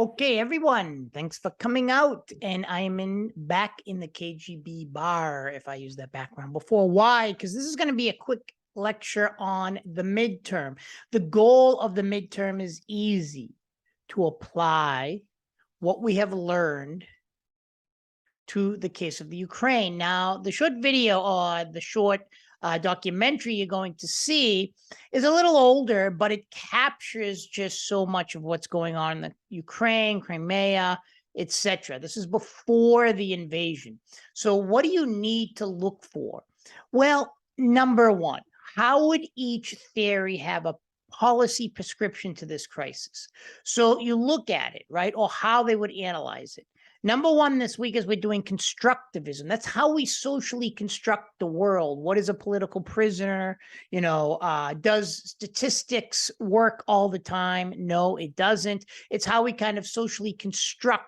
Okay, everyone, thanks for coming out. And I am back in the KGB bar, if I use that background before. Why? Because this is going to be a quick lecture on the midterm. The goal of the midterm is easy: to apply what we have learned to the case of the Ukraine. Now, the short video or the short documentary you're going to see is a little older, but it captures just so much of what's going on in the Ukraine, Crimea, etc. This is before the invasion. So what do you need to look for? Well, number one, how would each theory have a policy prescription to this crisis? So you look at it, right, or how they would analyze it. Number one this week is we're doing constructivism. That's how we socially construct the world. What is a political prisoner? Does statistics work all the time? No, it doesn't. It's how we kind of socially construct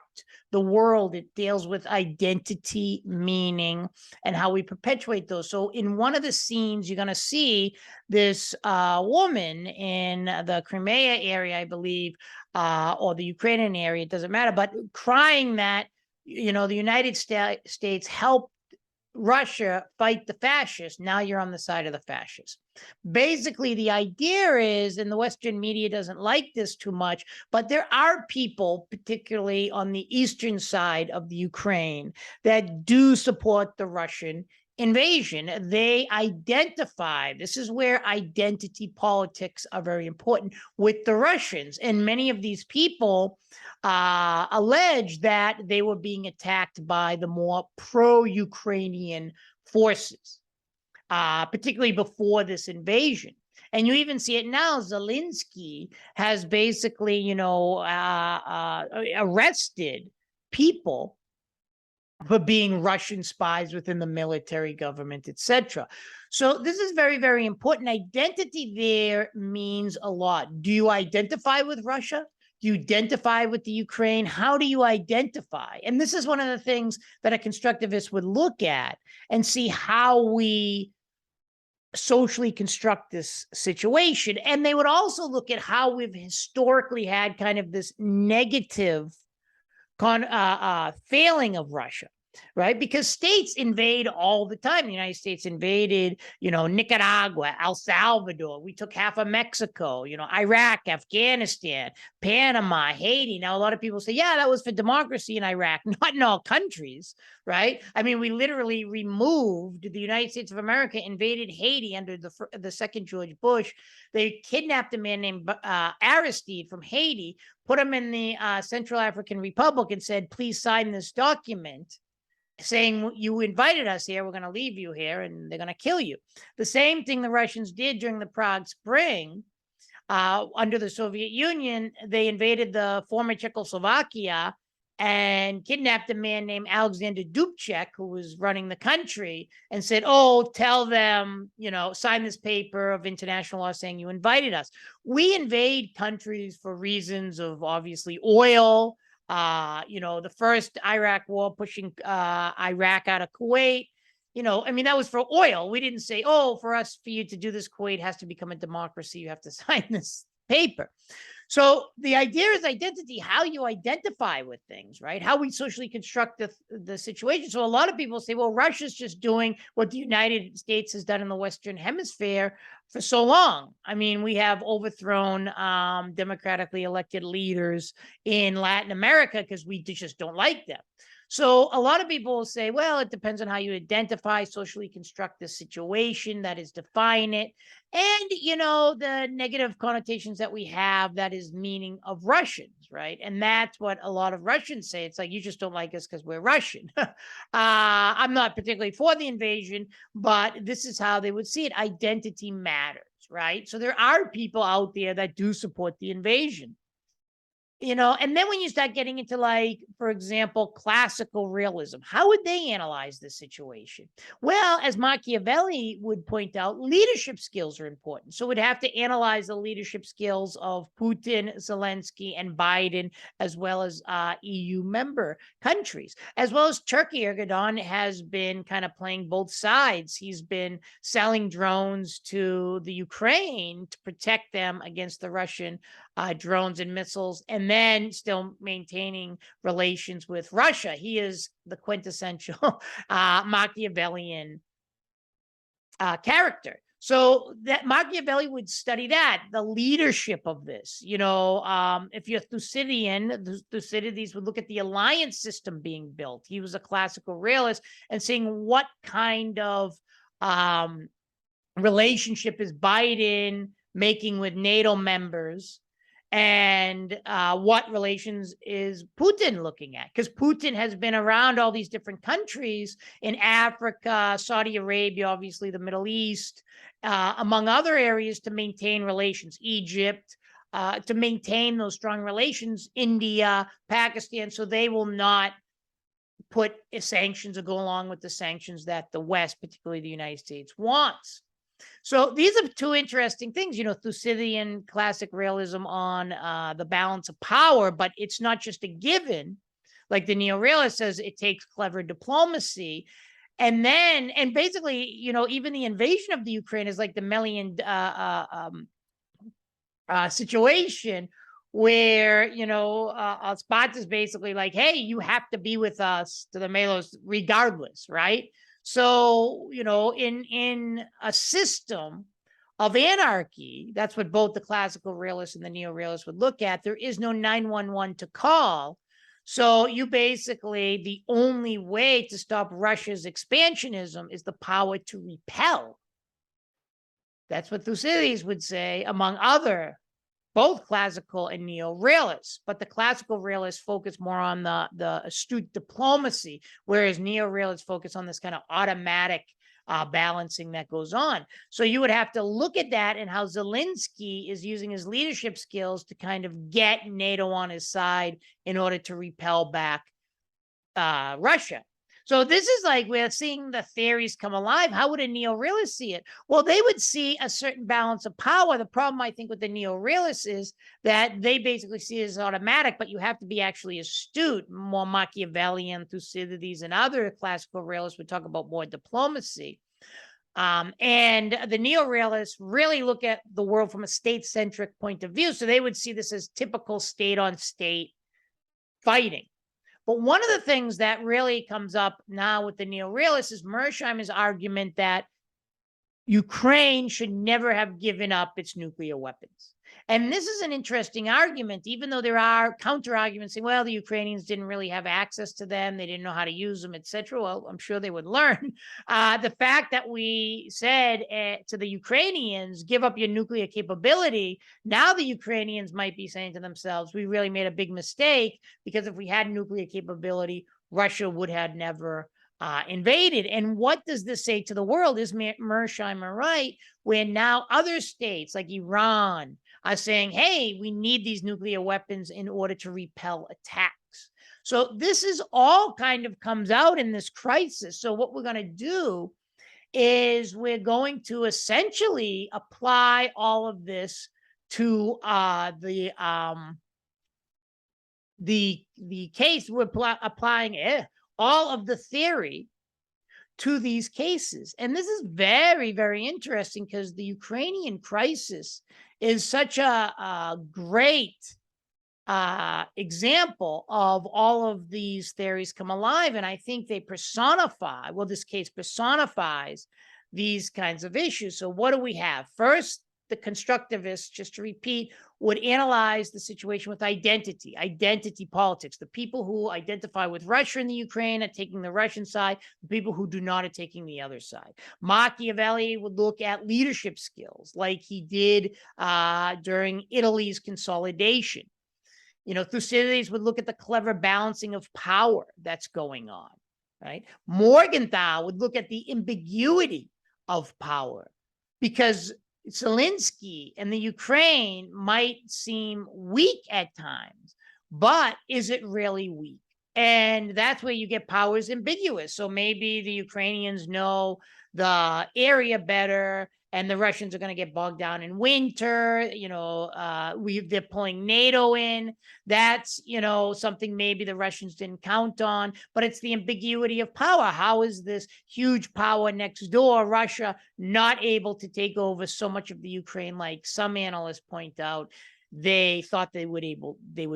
the world. It deals with identity, meaning, and how we perpetuate those. So in one of the scenes, you're going to see this woman in the Crimea area, I believe, or the Ukrainian area, it doesn't matter, but crying that, the United States helped Russia fight the fascists. Now you're on the side of the fascists. Basically, the idea is, and the Western media doesn't like this too much, but there are people, particularly on the eastern side of the Ukraine, that do support the Russian invasion. They identify, this is where identity politics are very important, with the Russians. And many of these people allege that they were being attacked by the more pro-Ukrainian forces, particularly before this invasion. And you even see it now. Zelensky has basically, arrested people for being Russian spies within the military, government, etc. So this is very, very important. Identity there means a lot. Do you identify with Russia? Do you identify with the Ukraine? How do you identify? And this is one of the things that a constructivist would look at and see how we socially construct this situation. And they would also look at how we've historically had kind of this negative failing of Russia, right? Because states invade all the time. The United States invaded, Nicaragua, El Salvador. We took half of Mexico, Iraq, Afghanistan, Panama, Haiti. Now, a lot of people say, yeah, that was for democracy in Iraq, not in all countries, right? I mean, we literally removed the United States of America, invaded Haiti under the second George Bush. They kidnapped a man named Aristide from Haiti, put him in the Central African Republic and said, please sign this document saying you invited us here, we're going to leave you here, and they're going to kill you. The same thing the Russians did during the Prague Spring. Under the Soviet Union, they invaded the former Czechoslovakia and kidnapped a man named Alexander Dubček, who was running the country, and said, oh, tell them, sign this paper of international law saying you invited us. We invade countries for reasons of obviously oil, the first Iraq war, pushing Iraq out of Kuwait. That was for oil. We didn't say, oh, for you to do this, Kuwait has to become a democracy. You have to sign this paper. So the idea is identity, how you identify with things, right? How we socially construct the situation. So a lot of people say, well, Russia's just doing what the United States has done in the Western Hemisphere for so long. I mean, we have overthrown democratically elected leaders in Latin America because we just don't like them. So a lot of people will say, well, it depends on how you identify, socially construct the situation, that is, define it. And, the negative connotations that we have, that is meaning of Russians, right? And that's what a lot of Russians say. It's like, you just don't like us because we're Russian. I'm not particularly for the invasion, but this is how they would see it. Identity matters, right? So there are people out there that do support the invasion. And then when you start getting into, like, for example, classical realism, how would they analyze this situation? Well, as Machiavelli would point out, leadership skills are important. So we'd have to analyze the leadership skills of Putin, Zelensky, and Biden, as well as EU member countries, as well as Turkey. Erdogan has been kind of playing both sides. He's been selling drones to the Ukraine to protect them against the Russian drones and missiles, and then still maintaining relations with Russia. He is the quintessential Machiavellian character. So that Machiavelli would study that, the leadership of this. If you're Thucydian, the Thucydides would look at the alliance system being built. He was a classical realist and seeing what kind of relationship is Biden making with NATO members, and what relations is Putin looking at? Because Putin has been around all these different countries in Africa, Saudi Arabia, obviously the Middle East, among other areas, to maintain relations, Egypt, to maintain those strong relations, India, Pakistan, so they will not put sanctions or go along with the sanctions that the West, particularly the United States, wants. So these are two interesting things, Thucydian classic realism on the balance of power, but it's not just a given. Like the Neo-realist says, it takes clever diplomacy. And basically, even the invasion of the Ukraine is like the Melian situation where, Sparta is basically like, hey, you have to be with us, to the Melos regardless, right? So, in a system of anarchy, that's what both the classical realists and the neo-realists would look at. There is no 911 to call. So you basically, the only way to stop Russia's expansionism is the power to repel. That's what Thucydides would say, among other, both classical and neo-realists. But the classical realists focus more on the astute diplomacy, whereas neo-realists focus on this kind of automatic balancing that goes on. So you would have to look at that and how Zelensky is using his leadership skills to kind of get NATO on his side in order to repel back Russia. So this is like we're seeing the theories come alive. How would a neo-realist see it? Well, they would see a certain balance of power. The problem, I think, with the neo-realists is that they basically see it as automatic, but you have to be actually astute. More Machiavellian, Thucydides, and other classical realists would talk about more diplomacy. And the neo-realists really look at the world from a state-centric point of view. So they would see this as typical state-on-state fighting. But one of the things that really comes up now with the neo-realists is Mearsheimer's argument that Ukraine should never have given up its nuclear weapons. And this is an interesting argument, even though there are counter arguments saying, well, the Ukrainians didn't really have access to them. They didn't know how to use them, etc. Well, I'm sure they would learn. The fact that we said to the Ukrainians, give up your nuclear capability, now the Ukrainians might be saying to themselves, we really made a big mistake, because if we had nuclear capability, Russia would have never invaded. And what does this say to the world? Is Mearsheimer right? Where now other states like Iran are saying, hey, we need these nuclear weapons in order to repel attacks. So this is all kind of comes out in this crisis. So what we're going to do is we're going to essentially apply all of this to the case. We're applying all of the theory to these cases. And this is very, very interesting, because the Ukrainian crisis is such a great example of all of these theories come alive. And I think they personify, well, this case personifies these kinds of issues. So what do we have? First, the constructivists, just to repeat, would analyze the situation with identity politics. The people who identify with Russia and the Ukraine are taking the Russian side. The people who do not are taking the other side. Machiavelli would look at leadership skills, like he did during Italy's consolidation. Thucydides would look at the clever balancing of power that's going on, right? Morgenthau would look at the ambiguity of power, because Zelensky and the Ukraine might seem weak at times, but is it really weak? And that's where you get power is ambiguous. So maybe the Ukrainians know the area better, and the Russians are going to get bogged down in winter. They're pulling NATO in. That's, something maybe the Russians didn't count on, but it's the ambiguity of power. How is this huge power next door, Russia, not able to take over so much of the Ukraine, like some analysts point out? they thought they would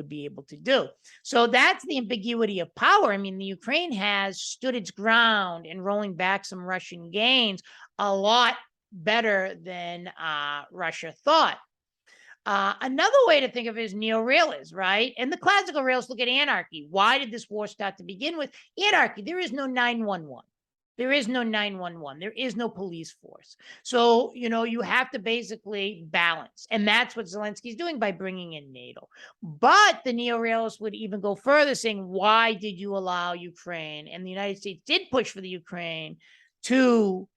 be able to do. So that's the ambiguity of power. I mean, the Ukraine has stood its ground in rolling back some Russian gains a lot better than Russia thought. Another way to think of it is neo-realist, right? And the classical realists look at anarchy. Why did this war start to begin with? Anarchy. There is no 911. There is no 911. There is no police force. So, you have to basically balance. And that's what Zelensky's doing by bringing in NATO. But the neo-realists would even go further, saying, why did you allow Ukraine? And the United States did push for the Ukraine to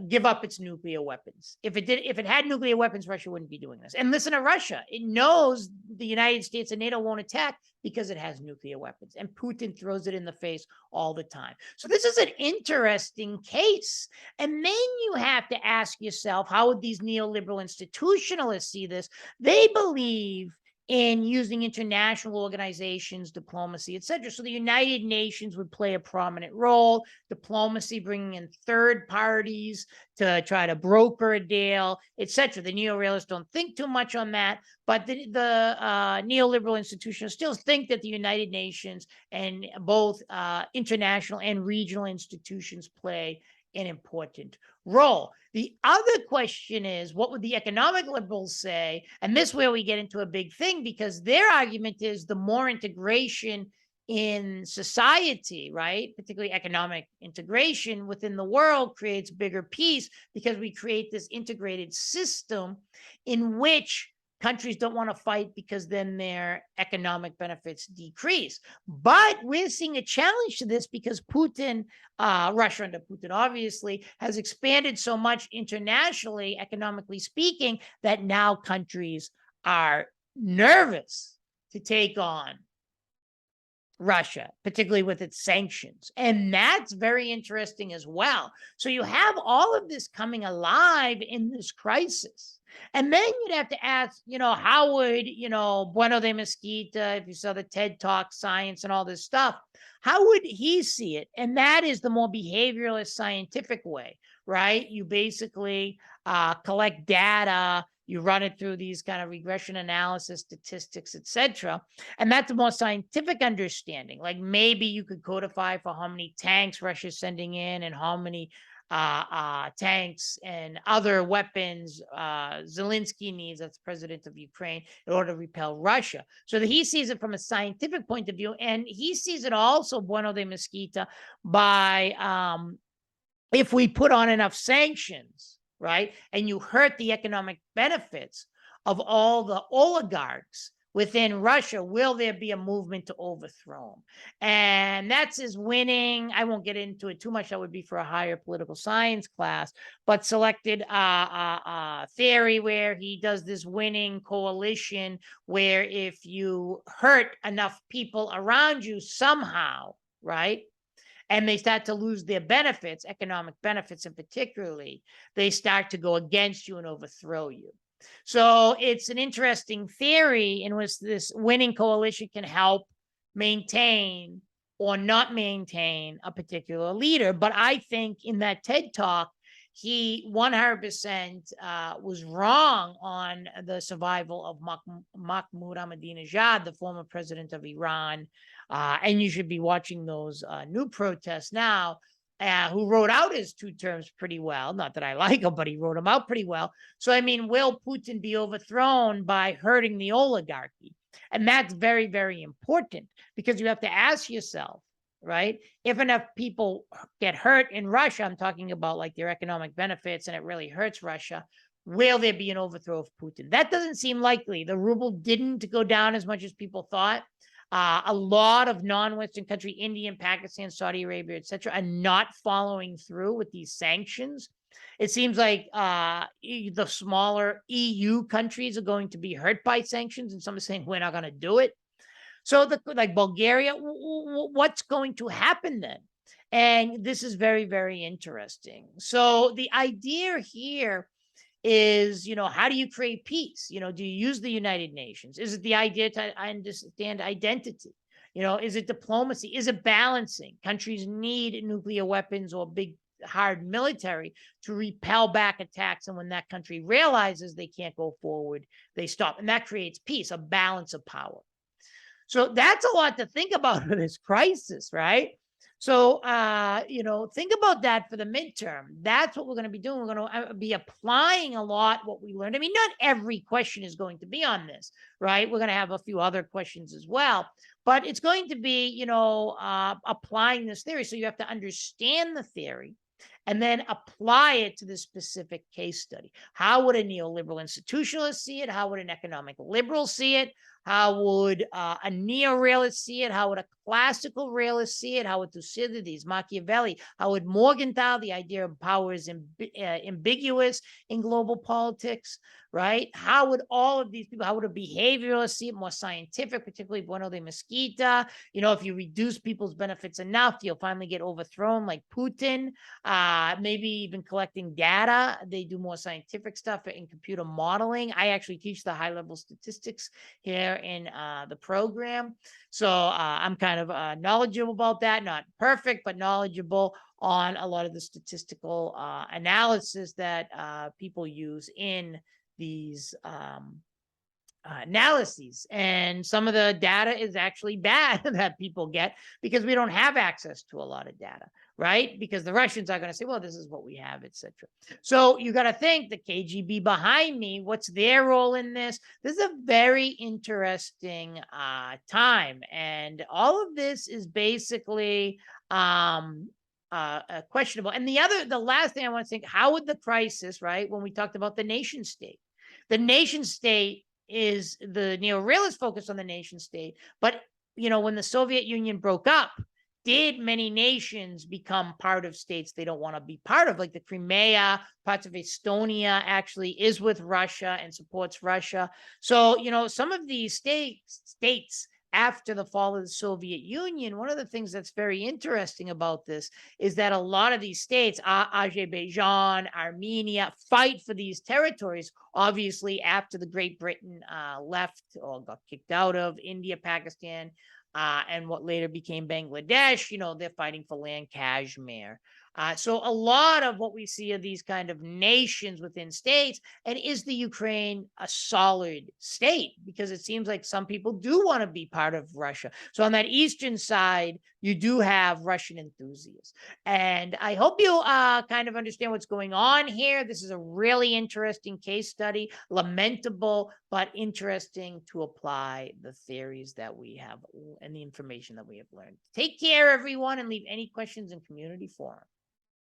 give up its nuclear weapons. If it had nuclear weapons, Russia wouldn't be doing this. And listen to Russia. It knows the United States and NATO won't attack because it has nuclear weapons. And Putin throws it in the face all the time. So this is an interesting case. And then you have to ask yourself, how would these neoliberal institutionalists see this? They believe in using international organizations, diplomacy, etc. So the United Nations would play a prominent role, diplomacy bringing in third parties to try to broker a deal, etc. The neo-realists don't think too much on that, but the neoliberal institutions still think that the United Nations and both international and regional institutions play an important role. The other question is, what would the economic liberals say? And this is where we get into a big thing, because their argument is the more integration in society, right, particularly economic integration within the world, creates bigger peace, because we create this integrated system in which countries don't want to fight because then their economic benefits decrease. But we're seeing a challenge to this because Putin, Russia under Putin, obviously, has expanded so much internationally, economically speaking, that now countries are nervous to take on Russia, particularly with its sanctions. And that's very interesting as well. So you have all of this coming alive in this crisis. And then you'd have to ask, how would, Bueno de Mesquita, if you saw the TED Talk, science and all this stuff, how would he see it? And that is the more behavioralist scientific way, right? You basically collect data, you run it through these kind of regression analysis, statistics, etc. And that's the more scientific understanding. Like maybe you could codify for how many tanks Russia's sending in and how many tanks and other weapons Zelensky needs, that's president of Ukraine, in order to repel Russia. So that he sees it from a scientific point of view. And he sees it also, Bueno de Mesquita, by if we put on enough sanctions, right, and you hurt the economic benefits of all the oligarchs within Russia, will there be a movement to overthrow him? And that's his winning. I won't get into it too much. That would be for a higher political science class, but selected theory where he does this winning coalition where if you hurt enough people around you somehow, right, and they start to lose their benefits, economic benefits in particularly, they start to go against you and overthrow you. So it's an interesting theory in which this winning coalition can help maintain or not maintain a particular leader. But I think in that TED Talk, he 100% was wrong on the survival of Mahmoud Ahmadinejad, the former president of Iran. And you should be watching those new protests now, who wrote out his 2 terms pretty well. Not that I like him, but he wrote them out pretty well. So, I mean, will Putin be overthrown by hurting the oligarchy? And that's very, very important, because you have to ask yourself, right, if enough people get hurt in Russia, I'm talking about like their economic benefits, and it really hurts Russia, will there be an overthrow of Putin? That doesn't seem likely. The ruble didn't go down as much as people thought. A lot of non-Western country, India, Pakistan, Saudi Arabia, etc., are not following through with these sanctions. It seems like the smaller EU countries are going to be hurt by sanctions, and some are saying we're not going to do it. So, like Bulgaria, what's going to happen then? And this is very, very interesting. So the idea here is, how do you create peace? Do you use the United Nations? Is it the idea to understand identity? Is it diplomacy? Is it balancing? Countries need nuclear weapons or big hard military to repel back attacks. And when that country realizes they can't go forward, they stop. And that creates peace, a balance of power. So that's a lot to think about for this crisis, right? So, think about that for the midterm. That's what we're going to be doing. We're going to be applying a lot what we learned. I mean, not every question is going to be on this, right? We're going to have a few other questions as well, but it's going to be, applying this theory. So you have to understand the theory and then apply it to the specific case study. How would a neoliberal institutionalist see it? How would an economic liberal see it? How would a neo-realist see it? How would a classical realist see it? How would Thucydides, Machiavelli, how would Morgenthau, the idea of power is ambiguous in global politics, right? How would all of these people, how would a behavioralist see it more scientific, particularly Bueno de Mesquita? If you reduce people's benefits enough, you'll finally get overthrown like Putin, maybe even collecting data. They do more scientific stuff in computer modeling. I actually teach the high-level statistics here in the program. So I'm kind of knowledgeable about that, not perfect, but knowledgeable on a lot of the statistical analysis that people use in these analyses. And some of the data is actually bad that people get because we don't have access to a lot of data, right? Because the Russians are going to say, well, this is what we have, etc. So you got to think the KGB behind me, what's their role in this? This is a very interesting time. And all of this is basically questionable. And the last thing I want to think, how would the crisis, right? When we talked about the nation state, the nation state is the neo-realist focus on the nation state. But, when the Soviet Union broke up, did many nations become part of states they don't want to be part of? Like the Crimea, parts of Estonia actually is with Russia and supports Russia. So, some of these states after the fall of the Soviet Union, one of the things that's very interesting about this is that a lot of these states, Azerbaijan, Armenia, fight for these territories. Obviously, after the Great Britain left or got kicked out of India, Pakistan, and what later became Bangladesh, they're fighting for land Kashmir. So a lot of what we see are these kind of nations within states. And is the Ukraine a solid state? Because it seems like some people do want to be part of Russia. So on that eastern side, you do have Russian enthusiasts. And I hope you kind of understand what's going on here. This is a really interesting case study, lamentable, but interesting to apply the theories that we have and the information that we have learned. Take care, everyone, and leave any questions in community forum.